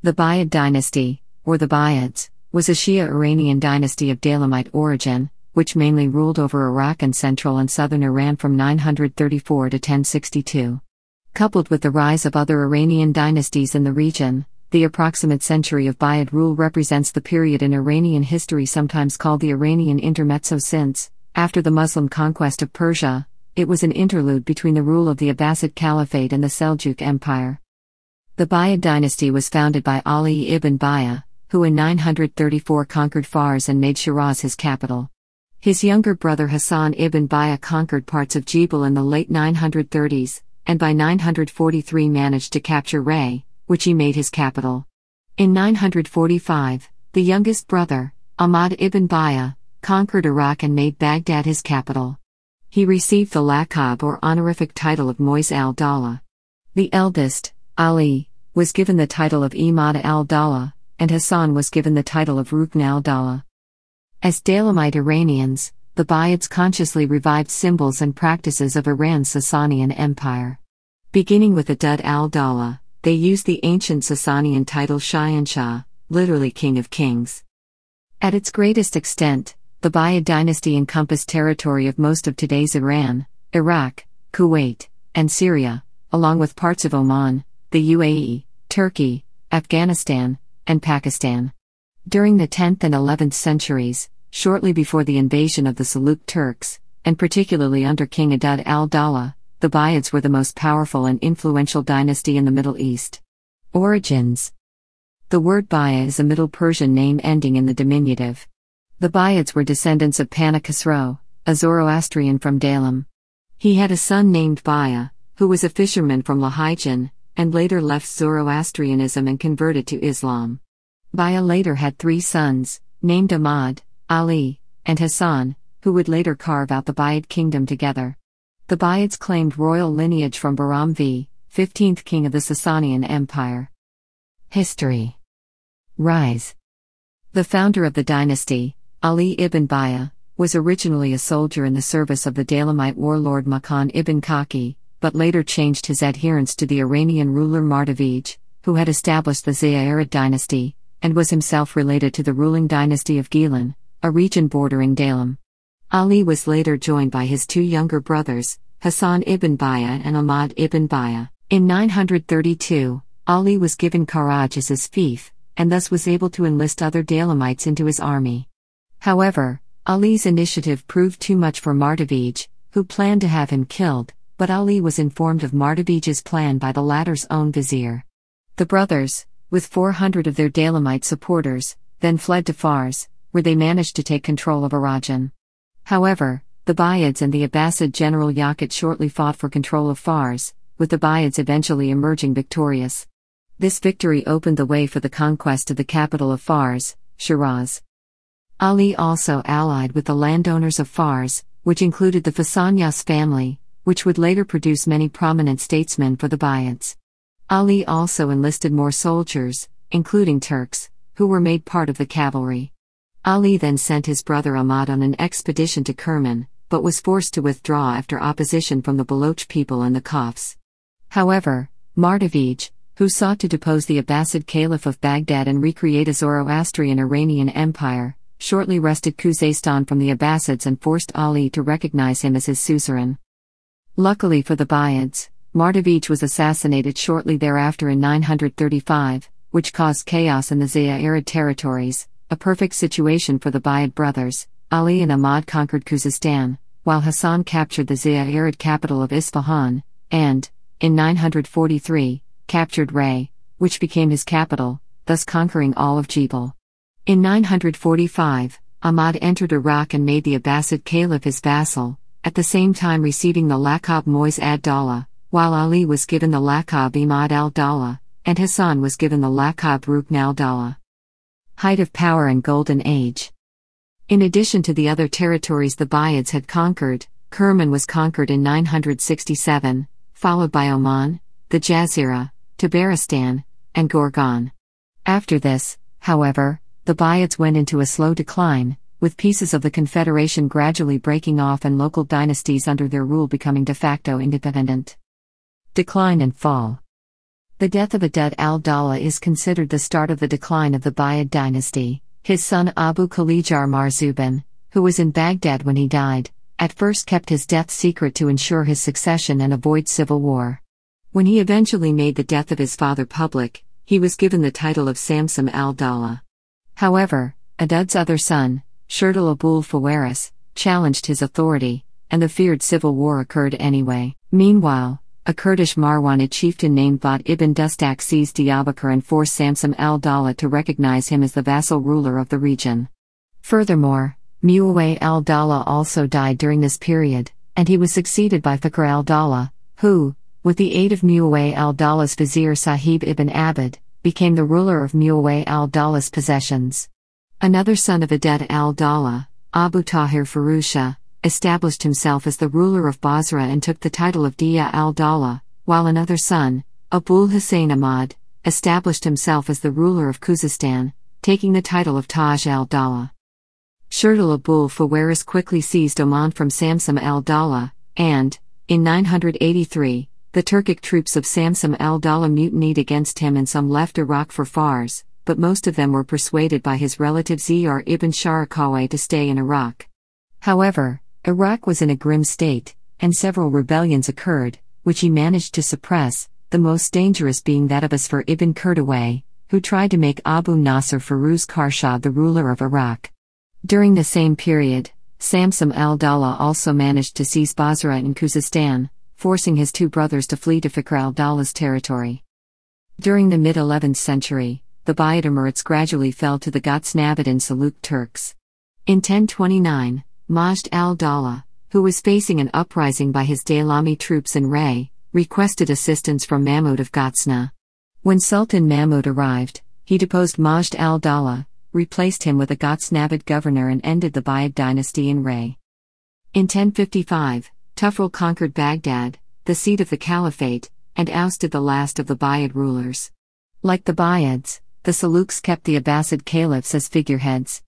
The Buyid dynasty, or the Buyids, was a Shia Iranian dynasty of Daylamite origin, which mainly ruled over Iraq and central and southern Iran from 934 to 1062. Coupled with the rise of other Iranian dynasties in the region, the approximate century of Buyid rule represents the period in Iranian history sometimes called the Iranian Intermezzo since, after the Muslim conquest of Persia, it was an interlude between the rule of the Abbasid Caliphate and the Seljuk Empire. The Buyid dynasty was founded by Ali ibn Buya, who in 934 conquered Fars and made Shiraz his capital. His younger brother Hasan ibn Buya conquered parts of Jibal in the late 930s, and by 943 managed to capture Ray, which he made his capital. In 945, the youngest brother, Ahmad ibn Buya, conquered Iraq and made Baghdad his capital. He received the laqab or honorific title of Mois al-Dawla. The eldest, Ali, was given the title of Imad al-Dawla, and Hasan was given the title of Rukn al-Dawla. As Daylamite Iranians, the Buyids consciously revived symbols and practices of Iran's Sasanian Empire. Beginning with the Dud al-Dawla, they used the ancient Sasanian title Shah, literally King of Kings. At its greatest extent, the Buyid dynasty encompassed territory of most of today's Iran, Iraq, Kuwait, and Syria, along with parts of Oman, the UAE, Turkey, Afghanistan, and Pakistan. During the 10th and 11th centuries, shortly before the invasion of the Seljuk Turks, and particularly under King Adud al-Dawla, the Buyids were the most powerful and influential dynasty in the Middle East. Origins. The word Buya is a Middle Persian name ending in the diminutive. The Buyids were descendants of Pana Khosrow, a Zoroastrian from Daylam. He had a son named Buya, who was a fisherman from Lahijan, and later left Zoroastrianism and converted to Islam. Buya later had 3 sons, named Imad, Ali, and Hasan, who would later carve out the Buyid kingdom together. The Buyids claimed royal lineage from Bahram V, 15th king of the Sasanian Empire. History. Rise. The founder of the dynasty, Ali ibn Buya, was originally a soldier in the service of the Daylamite warlord Makan ibn Kaki, but later changed his adherence to the Iranian ruler Mardavid, who had established the Ziyarid dynasty, and was himself related to the ruling dynasty of Gilan, a region bordering Daylam. Ali was later joined by his 2 younger brothers, Hasan ibn Buya and Ahmad ibn Buya. In 932, Ali was given Karaj as his fief, and thus was able to enlist other Daylamites into his army. However, Ali's initiative proved too much for Mardavid, who planned to have him killed, but Ali was informed of Mardavid's plan by the latter's own vizier. The brothers, with 400 of their Daylamite supporters, then fled to Fars, where they managed to take control of Arajan. However, the Buyids and the Abbasid general Yaqut shortly fought for control of Fars, with the Buyids eventually emerging victorious. This victory opened the way for the conquest of the capital of Fars, Shiraz. Ali also allied with the landowners of Fars, which included the Fasanyas family, which would later produce many prominent statesmen for the Buyids. Ali also enlisted more soldiers, including Turks, who were made part of the cavalry. Ali then sent his brother Imad on an expedition to Kerman, but was forced to withdraw after opposition from the Baloch people and the Khafs. However, Mardavid, who sought to depose the Abbasid Caliph of Baghdad and recreate a Zoroastrian Iranian empire, shortly wrested Khuzestan from the Abbasids and forced Ali to recognize him as his suzerain. Luckily for the Buyids, Mardavid was assassinated shortly thereafter in 935, which caused chaos in the Ziyarid territories, a perfect situation for the Buyid brothers. Ali and Imad conquered Khuzestan, while Hasan captured the Ziyarid capital of Isfahan, and, in 943, captured Ray, which became his capital, thus conquering all of Jibal. In 945, Imad entered Iraq and made the Abbasid Caliph his vassal, at the same time receiving the laqab Mois ad-Dawla, while Ali was given the laqab Imad al-Dawla, and Hasan was given the laqab Rukn al-Dawla. Height of power and Golden Age. In addition to the other territories the Buyids had conquered, Kerman was conquered in 967, followed by Oman, the Jazira, Tabaristan, and Gorgan. After this, however, the Buyids went into a slow decline, with pieces of the confederation gradually breaking off and local dynasties under their rule becoming de facto independent. Decline and fall. The death of Abbasid al-Dawla is considered the start of the decline of the Buyid dynasty. His son Abu Khalijar Marzuban, who was in Baghdad when he died, at first kept his death secret to ensure his succession and avoid civil war. When he eventually made the death of his father public, he was given the title of Samsam al-Dawla. However, Abbasid's other son, Shirtul Abul Fawaris, challenged his authority, and the feared civil war occurred anyway. Meanwhile, a Kurdish Marwanid chieftain named Buyid ibn Dustak seized Diyarbakir and forced Samsam al-Dawla to recognize him as the vassal ruler of the region. Furthermore, Buya al-Dawla also died during this period, and he was succeeded by Fakhr al-Dawla, who, with the aid of Buya al-Dawla's vizier Sahib ibn Abd, became the ruler of Buya al-Dawla's possessions. Another son of Abbasid al-Dawla, Abu Tahir Firuzshah, established himself as the ruler of Basra and took the title of Diya al-Dawla, while another son, Abul Hussein Imad, established himself as the ruler of Khuzestan, taking the title of Taj al-Dawla. Shirtul Abul Fawaris quickly seized Oman from Samsam al-Dawla, and, in 983, the Turkic troops of Samsam al-Dawla mutinied against him and some left Iraq for Fars, but most of them were persuaded by his relative Ziyar ibn Sharakawayh to stay in Iraq. However, Iraq was in a grim state, and several rebellions occurred, which he managed to suppress, the most dangerous being that of Asfar ibn Kurdawayh, who tried to make Abu Nasr Firuz Karshad the ruler of Iraq. During the same period, Samsam al-Dawla also managed to seize Basra in Khuzestan, forcing his two brothers to flee to Fakhr al-Dawla's territory. During the mid-11th century, the Buyid Emirates gradually fell to the Ghaznavid and Seljuk Turks. In 1029, Majd al-Dawla, who was facing an uprising by his Daylamite troops in Ray, requested assistance from Mahmud of Ghazni. When Sultan Mahmud arrived, he deposed Majd al-Dawla, replaced him with a Ghaznavid governor and ended the Buyid dynasty in Ray. In 1055, Tufril conquered Baghdad, the seat of the Caliphate, and ousted the last of the Buyid rulers. Like the Buyids, the Seljuks kept the Abbasid caliphs as figureheads.